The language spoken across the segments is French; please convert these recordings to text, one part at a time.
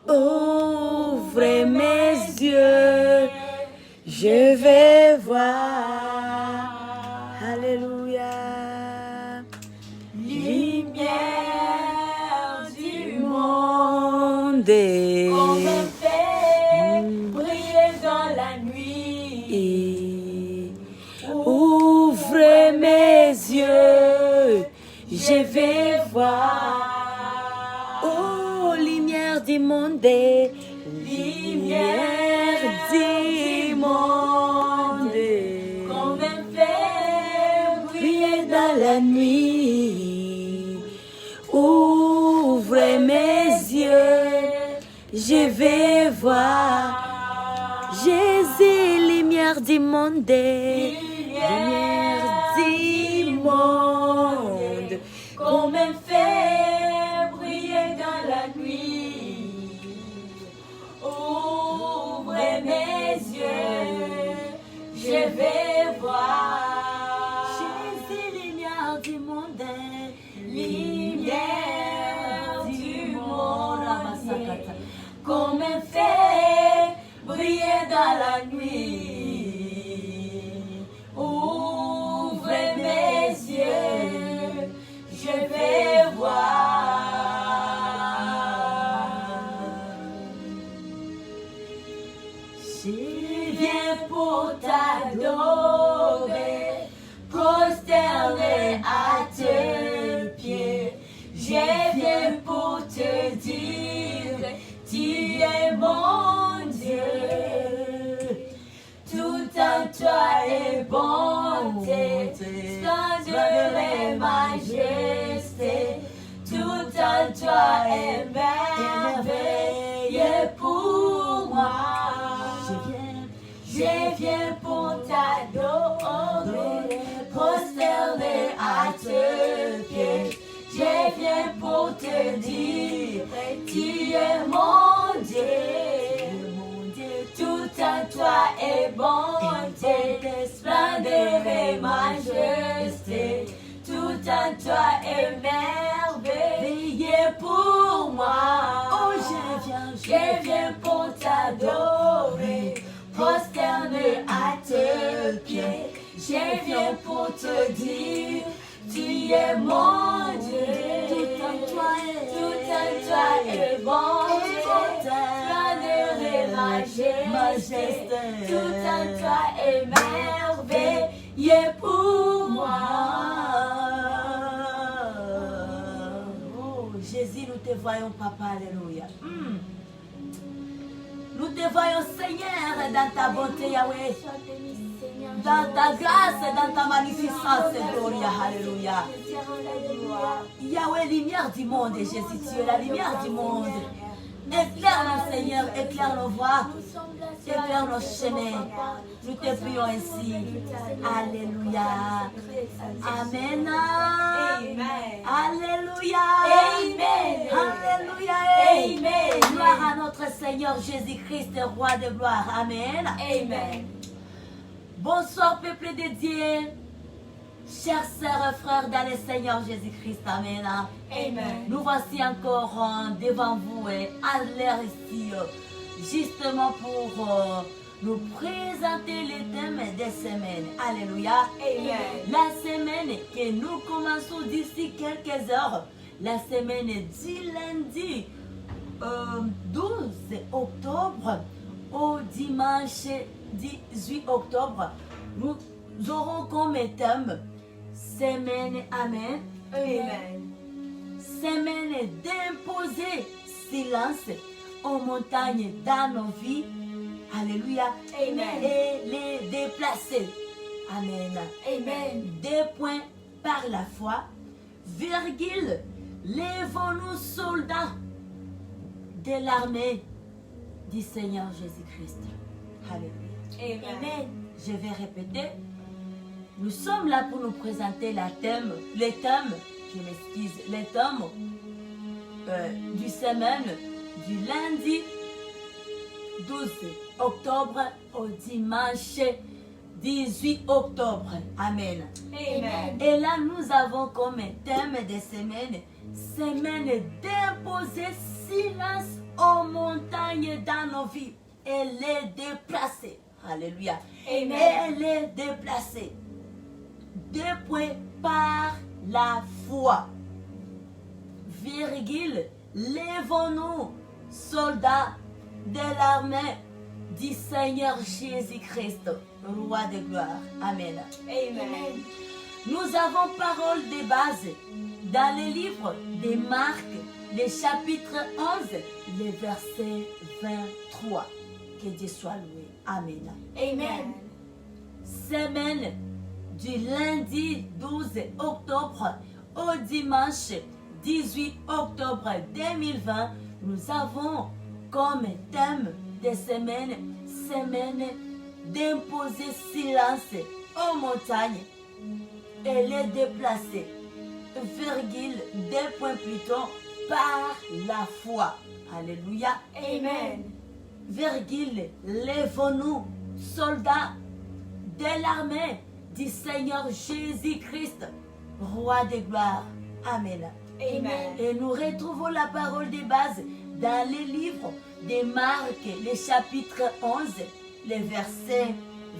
Ouvrez mes yeux, je vais voir. Alléluia. Lumière du monde. On me fait briller dans la nuit. Ouvrez mes yeux, je vais voir. Oh, lumière du monde, lumière du monde, On me fait briller dans la nuit. Ouvrez mes yeux, je vais voir. Jésus, lumière du monde, lumière du monde. qu'on me fait briller dans la nuit. Ouvrez mes yeux, je vais voir. Jésus, lumière du monde, Lumière du monde, qu'on me fait briller dans la nuit. Ouvrez mes yeux, je vais voir. Je viens pour t'adorer, prosterner à tes pieds. Je viens pour te dire, tu es mon Dieu. Tout en toi est bonté, splendeur et majesté. Tout en toi est merveilleux pour moi. Je viens pour t'adorer, prosterner à tes pieds. Je viens pour te dire, tu es mon Dieu. Tout en toi est bonté, splendeur et majesté. Tout en toi est merveilleux pour moi. oh, Je viens pour t'adorer, prosterner à tes pieds. Je viens pour te dire, tu es mon Dieu. Tout en toi est bonté, splendeur et majesté. Tout en toi est merveilleux pour moi. Oh, Jésus, nous te voyons, Papa, alléluia. Nous te voyons, Seigneur, dans ta bonté, Yahweh. Dans ta grâce et dans ta magnificence, Gloria, alléluia. Yahweh, lumière du monde, Jésus, tu es la lumière du monde. Éclaire-nous, Seigneur, éclaire nos voies, éclaire nos chemins. Nous te prions ainsi. Alléluia. Amen. Alléluia. Amen. Alléluia. Amen. Gloire à notre Seigneur Jésus-Christ, roi de gloire. Amen. Amen. Bonsoir, peuple de Dieu. Chers sœurs et frères dans le Seigneur Jésus-Christ. Amen. Amen. Nous voici encore devant vous et à l'air ici, justement pour nous présenter les thèmes des semaines. Alléluia. Amen. La semaine que nous commençons d'ici quelques heures, la semaine du lundi 12 octobre au dimanche 18 octobre, nous aurons comme thème semaine, amen, Amen. semaine d'imposer silence aux montagnes dans nos vies, alléluia, Amen. et les déplacer, amen. Amen. 2 points par la foi, virgule, lèvons-nous soldats de l'armée du Seigneur Jésus-Christ. Alléluia. Amen. Je vais répéter. Nous sommes là pour nous présenter les thèmes, les thèmes du semaine du lundi 12 octobre au dimanche 18 octobre. Amen. Amen. Et là, nous avons comme thème de semaine d'imposer silence aux montagnes dans nos vies, elle est déplacée. Alléluia. Amen. Elle est déplacée. 2 points par la foi. Virgule. Lèvons-nous, soldats de l'armée du Seigneur Jésus-Christ, roi de gloire. Amen. Amen. Nous avons parole de base dans le livre de Marc, le chapitre 11, le verset 23. Que Dieu soit loué. Amen. Amen. Semaine du lundi 12 octobre au dimanche 18 octobre 2020, nous avons comme thème de semaine d'imposer silence aux montagnes. Elle est déplacée, virgule, 2 points plus tôt, par la foi. Alléluia. Amen. Virgule, lèvons-nous, soldats de l'armée du Seigneur Jésus-Christ, roi de gloire. Amen. Amen. Et nous retrouvons la parole de base dans le livre de Marc, le chapitre 11, le verset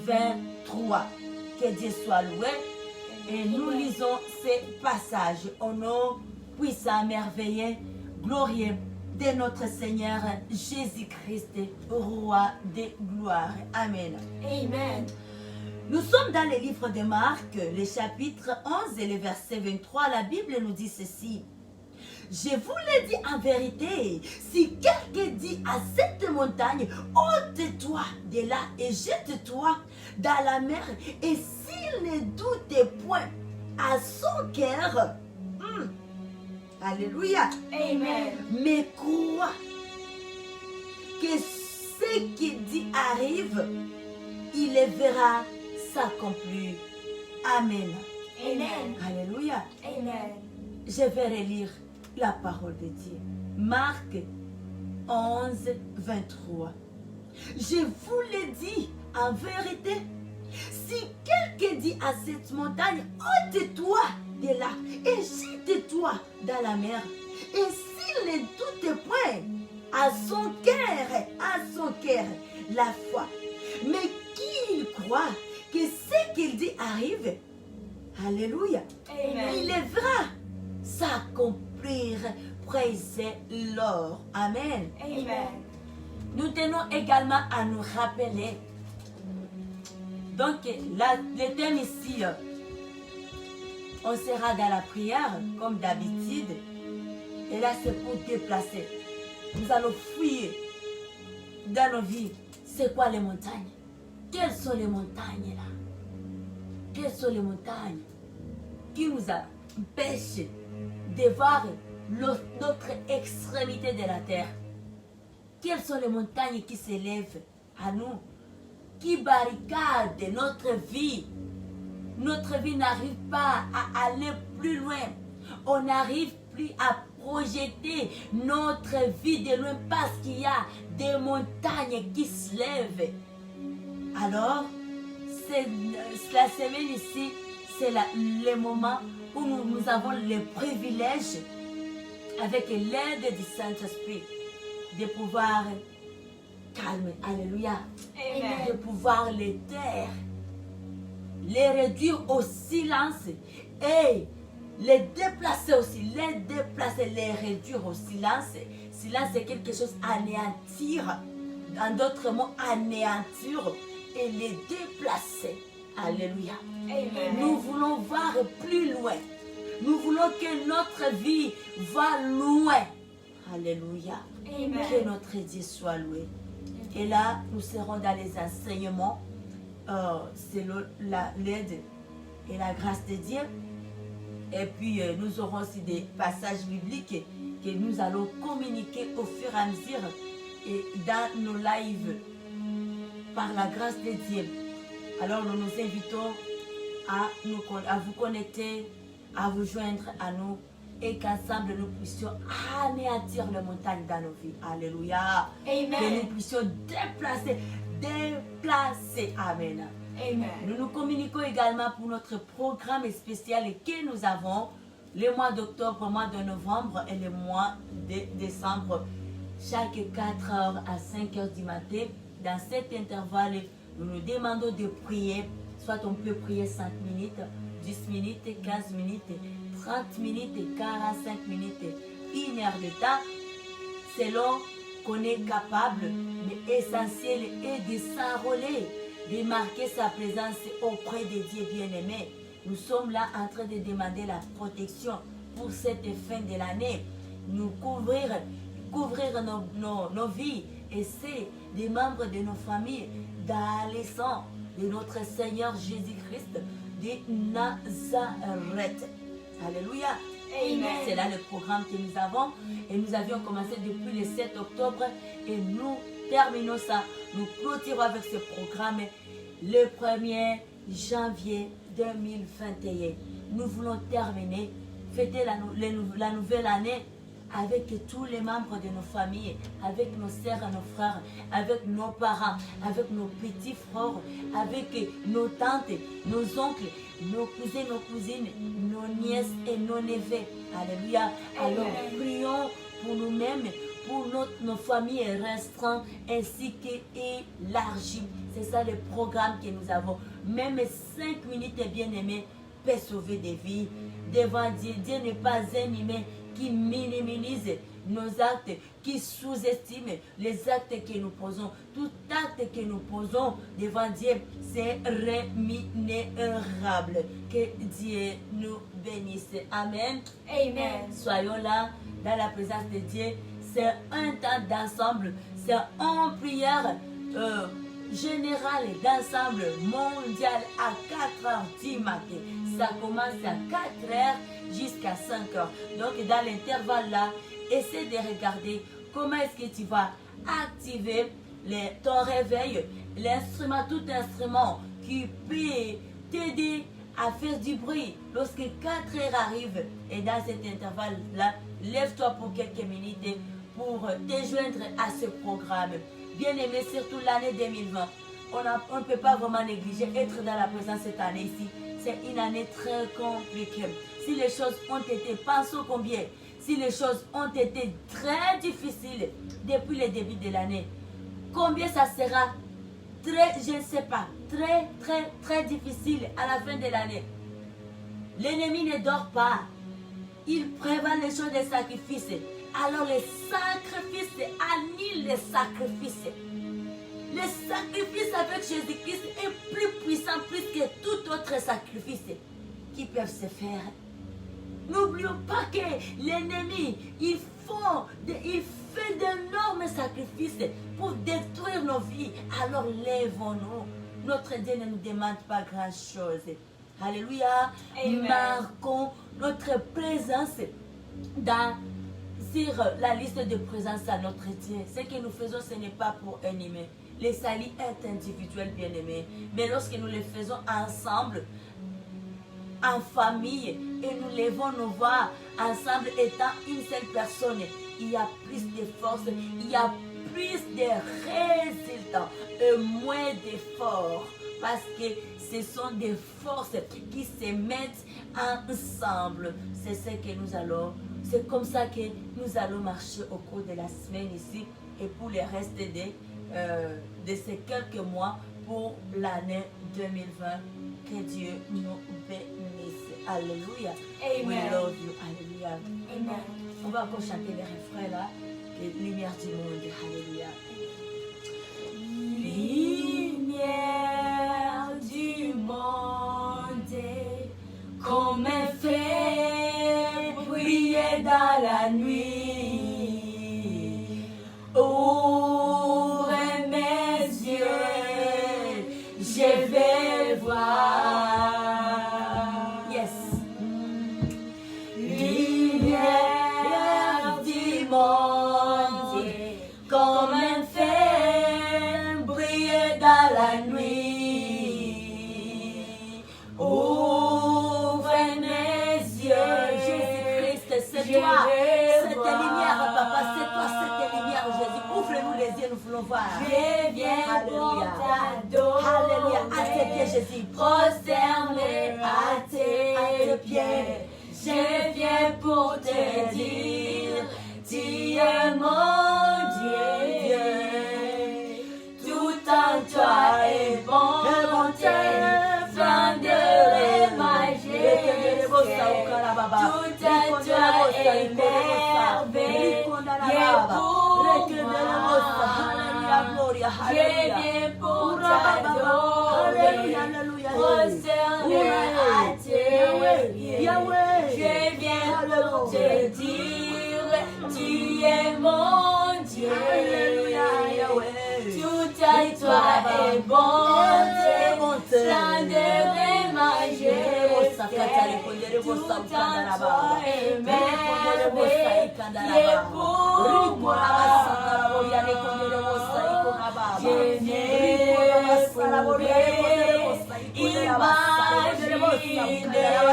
23. Que Dieu soit loué. Et nous lisons ces passages au nom puissant, merveilleux, glorieux de notre Seigneur Jésus-Christ, roi de gloire. Amen. Amen. Nous sommes dans le livre de Marc, le chapitre 11 et le verset 23. La Bible nous dit ceci. Je vous le dis en vérité, si quelqu'un dit à cette montagne, ôte-toi de là et jette-toi dans la mer, et s'il ne doute point à son cœur, alléluia, Amen. mais crois que ce qu'il dit arrive, il le verra s'accomplir. Amen. Amen. Alléluia. Amen. Je vais relire la parole de Dieu. Marc 11, 23. Je vous le dis en vérité, si quelqu'un dit à cette montagne, ôte-toi de là et jette-toi dans la mer, et s'il ne doute point à son cœur, la foi, mais qu'il croit que ce qu'il dit arrive, alléluia, Amen. il le verra s'accomplir. Praise Lord. Amen. Amen. Nous tenons également à nous rappeler. Donc, le thème ici, on sera dans la prière, comme d'habitude. Et là, c'est pour déplacer. Nous allons fouiller dans nos vies. C'est quoi les montagnes? Quelles sont les montagnes là? Quelles sont les montagnes qui nous empêchent de voir notre extrémité de la terre? Quelles sont les montagnes qui s'élèvent à nous, qui barricadent notre vie? Notre vie n'arrive pas à aller plus loin. On n'arrive plus à projeter notre vie de loin parce qu'il y a des montagnes qui se lèvent. Alors, la semaine ici, c'est le moment où nous avons le privilège, avec l'aide du Saint-Esprit, de pouvoir calmer, alléluia, Amen. de pouvoir les taire, les réduire au silence et les déplacer aussi, les réduire au silence. Silence, c'est quelque chose anéantir, en d'autres mots, anéantir et les déplacer. Alléluia. Amen. Nous voulons voir plus loin. Nous voulons que notre vie va loin. Alléluia. Amen. Que notre Dieu soit loué. Et là, nous serons dans les enseignements. C'est l'aide et la grâce de Dieu. Et puis, nous aurons aussi des passages bibliques que nous allons communiquer au fur et à mesure et dans nos lives par la grâce de Dieu. Alors, nous nous invitons à vous connecter, à vous joindre à nous et qu'ensemble nous puissions anéantir les montagnes dans nos vies. Alléluia. Amen. Que nous puissions déplacer. Amen. Amen. Nous nous communiquons également pour notre programme spécial que nous avons le mois d'octobre, le mois de novembre et le mois de décembre. chaque 4 heures à 5 heures du matin. Dans cet intervalle, nous nous demandons de prier. Soit on peut prier 5 minutes, 10 minutes, 15 minutes, 30 minutes, 45 minutes, 1 heure de temps, selon qu'on est capable, mais essentiel est de s'enrôler, de marquer sa présence auprès de Dieu bien-aimé. Nous sommes là en train de demander la protection pour cette fin de l'année. Nous couvrir nos vies et c'est des membres de nos familles dans le sang de notre Seigneur Jésus-Christ de Nazareth. Alléluia. Amen. C'est là le programme que nous avons et nous avions commencé depuis le 7 octobre et nous terminons ça. Nous clôturons avec ce programme le 1er janvier 2021. Nous voulons terminer, fêter la nouvelle année avec tous les membres de nos familles, avec nos sœurs et nos frères, avec nos parents, avec nos petits frères, avec nos tantes, nos oncles, nos cousins, nos cousines, nos nièces et nos neveux. Alléluia. Alors prions pour nous-mêmes, pour nos familles restreintes ainsi qu'élargies. C'est ça le programme que nous avons. Même 5 minutes, bien-aimés, peut sauver des vies. Devant Dieu, Dieu n'est pas un humain qui minimise nos actes, qui sous-estime les actes que nous posons. Tout acte que nous posons devant Dieu, c'est rémunérable. Que Dieu nous bénisse. Amen. Amen. Soyons là, dans la présence de Dieu. C'est un temps d'ensemble. C'est une prière générale d'ensemble mondial à 4 heures du matin. Ça commence à 4 heures jusqu'à 5 heures. Donc, dans l'intervalle là, essaie de regarder comment est-ce que tu vas activer ton réveil, l'instrument, tout instrument qui peut t'aider à faire du bruit lorsque 4 heures arrivent. Et dans cet intervalle-là, lève-toi pour quelques minutes pour te joindre à ce programme. Bien aimé, surtout l'année 2020. On ne peut pas vraiment négliger être dans la présence cette année ici. C'est une année très compliquée. Si les choses ont été, pensons combien, si les choses ont été très difficiles depuis le début de l'année, combien ça sera très, je ne sais pas, très difficile à la fin de l'année. L'ennemi ne dort pas. Il prévoit les choses des sacrifices. Alors les sacrifices annulent les sacrifices. Le sacrifice avec Jésus-Christ est plus puissant, plus que tout autre sacrifice qui peuvent se faire. N'oublions pas que l'ennemi, il fait d'énormes sacrifices pour détruire nos vies. Alors lèvons-nous. Notre Dieu ne nous demande pas grand-chose. Alléluia. Amen. Marquons notre présence sur la liste de présence à notre Dieu. Ce que nous faisons, ce n'est pas pour un humain. Le salut est individuel, bien-aimé. Mais lorsque nous le faisons ensemble, en famille, et nous levons nos voix ensemble étant une seule personne, il y a plus de force, il y a plus de résultats et moins d'efforts. Parce que ce sont des forces qui se mettent ensemble. C'est ce que nous allons, c'est comme ça que nous allons marcher au cours de la semaine ici et pour le reste de ces quelques mois pour l'année 2020. Que Dieu nous bénisse. Alléluia. Amen. We love you. Alléluia. Amen. On va encore chanter les refrains là. Les lumières du monde. Alléluia. Lumière du monde, comme un feu briller dans la nuit. Ouvre mes yeux, je vais voir. Yes. Lumière du monde, comme un feu briller dans la nuit. Ouvre mes yeux, Jésus-Christ, c'est je toi. vais Cette voir. lumière, papa, c'est toi, cette lumière, Jésus. Ouvre-nous les yeux, nous voulons voir. Je viens pour Alléluia. t'adorer. Alléluia. À tes pieds, Jésus. Prosterné à tes pieds. Je viens pour te dire, tu es mon Dieu. Alléluia, Yahweh. Tout à toi est bonté, splendeur et majesté. Tout à toi est merveille, qui est pour moi. Je n'ai trouvé, imaginé, le prix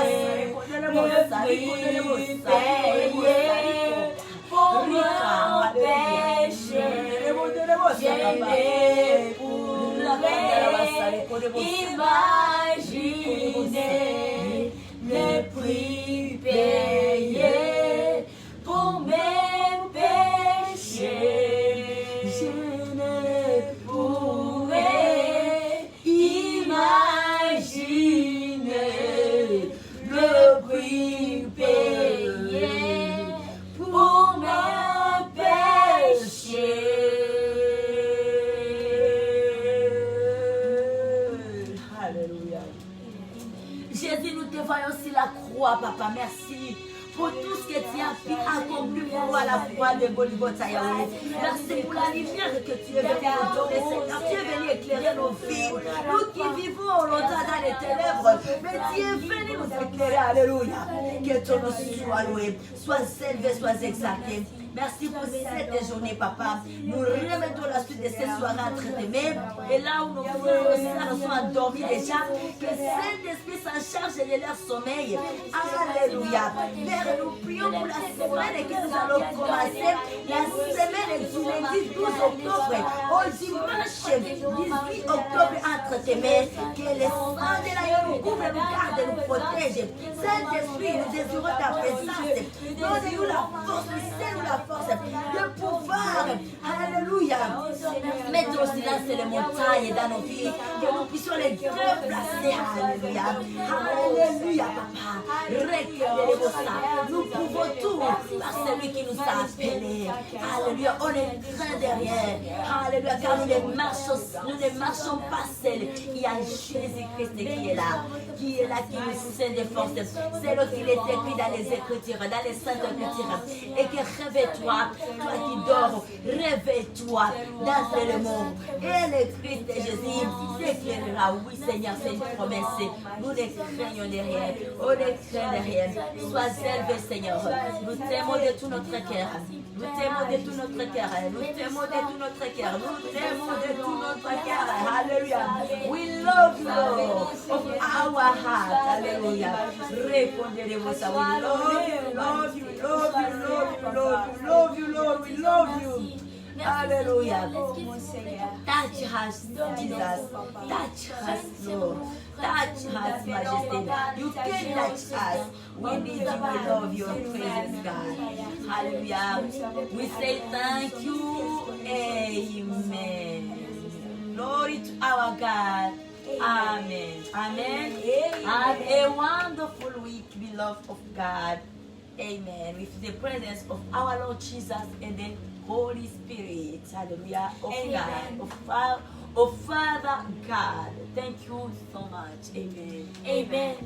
payé pour mon péché. Je n'ai trouvé, imaginé, le prix payé pour mes péchés. Je ne pourrais imaginer le prix payé pour mes péchés. Alléluia. Jésus, nous te voyons sur la croix, Papa. Merci pour tout ce que tu as accompli pour nous à la croix de Golgotha, Yahweh. Merci pour la lumière que tu es venu nous donner, Seigneur. Tu es venu éclairer nos vies. Nous qui vivons longtemps dans les ténèbres, mais tu es venu nous éclairer. Alléluia. Que ton nom soit loué, soit élevé, soit exalté. Merci pour cette journée, Papa. Nous remettons la suite de cette soirée entre tes mains. Et là où nos frères et sœurs sont endormis déjà, que Saint-Esprit s'en charge de leur sommeil. Alléluia. Père, nous prions pour la semaine que nous allons commencer. La semaine du lundi 12 octobre au dimanche 18 octobre entre tes mains. Que le sang de l'agneau nous couvre, nous garde, nous protège. Saint-Esprit, nous désirons ta présence. Donne-nous la force, nous la force de pouvoir, alléluia, mettre au silence les montagnes dans nos vies, que nous puissions les déplacer, alléluia, alléluia, papa, nous pouvons tout par celui qui nous a appelés, alléluia, on est très derrière, alléluia, car nous ne marchons pas seuls, il y a Jésus-Christ qui est là, qui nous sait des forces, c'est le qu'il est écrit dans les Écritures, dans les Saintes Écritures, et que réveille-toi, toi qui dors, réveille-toi dans le monde. Et le Christ de Jésus t'éclairera. Oui, Seigneur, c'est une promesse. Nous ne craignons de rien. On ne craint de rien. Sois élevé, Seigneur. Nous t'aimons de tout notre cœur. Nous t'aimons de tout notre cœur. Nous t'aimons de tout notre cœur. Nous t'aimons de tout notre cœur. Alléluia. We love you, Lord, of our heart. Alléluia. Répondez-vous ça. We love you, love you, love you, love you, love you, love you, Lord. We love you. Hallelujah. Touch us, Jesus. Touch us, Lord. Touch us, Majesty. You can touch us. We need you. We love your presence, God. Hallelujah. We say thank you. Amen. Glory to our God. Amen. Amen. Have a wonderful week, beloved of God. Amen. With the presence of our Lord Jesus and the Holy Spirit. Hallelujah. Of God. Of Father God. Thank you so much. Amen. Amen.